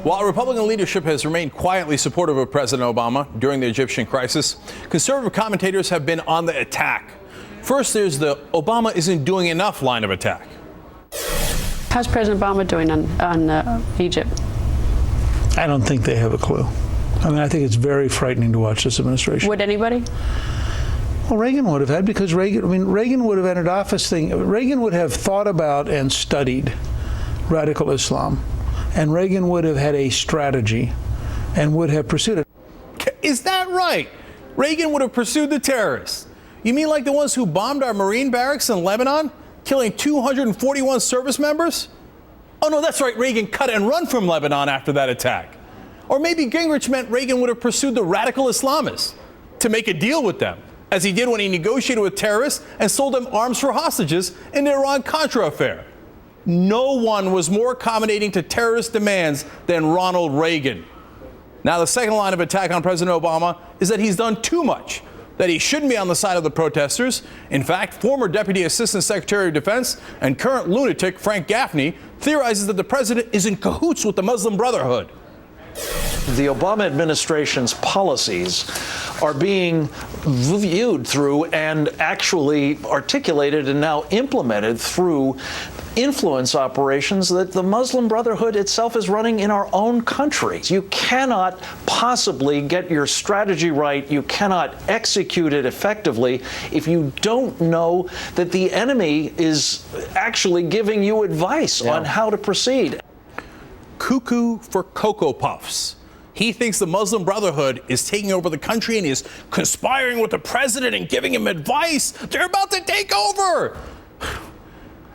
While Republican leadership has remained quietly supportive of President Obama during the Egyptian crisis, conservative commentators have been on the attack. First, there's the Obama isn't doing enough line of attack. How's President Obama doing on Egypt? I don't think they have a clue. I mean, I think it's very frightening to watch this administration. Would anybody? Well, Reagan would have had, because Reagan would have entered office Reagan would have thought about and studied radical Islam, and Reagan would have had a strategy and would have pursued it. Is that right? Reagan would have pursued the terrorists. You mean like the ones who bombed our Marine barracks in Lebanon, killing 241 service members? Oh, no, that's right. Reagan cut and run from Lebanon after that attack. Or maybe Gingrich meant Reagan would have pursued the radical Islamists to make a deal with them, as he did when he negotiated with terrorists and sold them arms for hostages in the Iran-Contra affair. No one was more accommodating to terrorist demands than Ronald Reagan. Now, the second line of attack on President Obama is that he's done too much, that he shouldn't be on the side of the protesters. In fact, former Deputy Assistant Secretary of Defense and current lunatic Frank Gaffney theorizes that the president is in cahoots with the Muslim Brotherhood. The Obama administration's policies are being viewed through and actually articulated and now implemented through influence operations that the Muslim Brotherhood itself is running in our own country. You cannot possibly get your strategy right. You cannot execute it effectively if you don't know that the enemy is actually giving you advice on how to proceed. Cuckoo for Cocoa Puffs. He thinks the Muslim Brotherhood is taking over the country and is conspiring with the president and giving him advice. They're about to take over.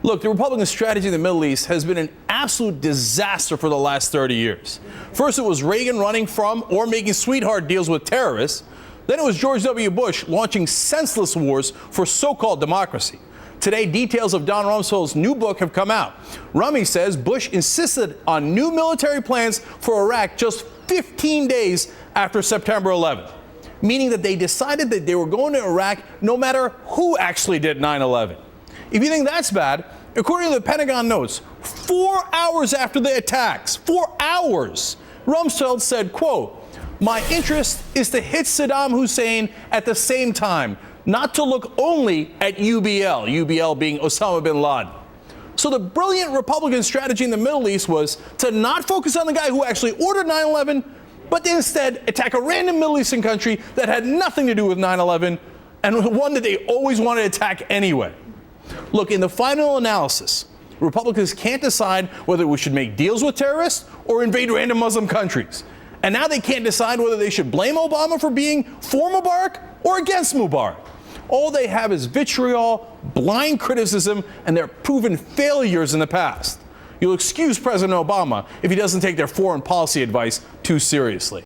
Look, the Republican strategy in the Middle East has been an absolute disaster for the last 30 years. First, it was Reagan running from or making sweetheart deals with terrorists. Then it was George W. Bush launching senseless wars for so-called democracy. Today, details of Don Rumsfeld's new book have come out. Rummy says Bush insisted on new military plans for Iraq just 15 days after September 11th, meaning that they decided that they were going to Iraq no matter who actually did 9/11. If you think that's bad, according to the Pentagon notes, 4 hours after the attacks, 4 hours, Rumsfeld said, quote, "My interest is to hit Saddam Hussein at the same time, not to look only at UBL being Osama bin Laden." So the brilliant Republican strategy in the Middle East was to not focus on the guy who actually ordered 9/11, but to instead attack a random Middle Eastern country that had nothing to do with 9/11 and one that they always wanted to attack anyway. Look, in the final analysis, Republicans can't decide whether we should make deals with terrorists or invade random Muslim countries. And now they can't decide whether they should blame Obama for being for Mubarak or against Mubarak. All they have is vitriol, blind criticism, and their proven failures in the past. You'll excuse President Obama if he doesn't take their foreign policy advice too seriously.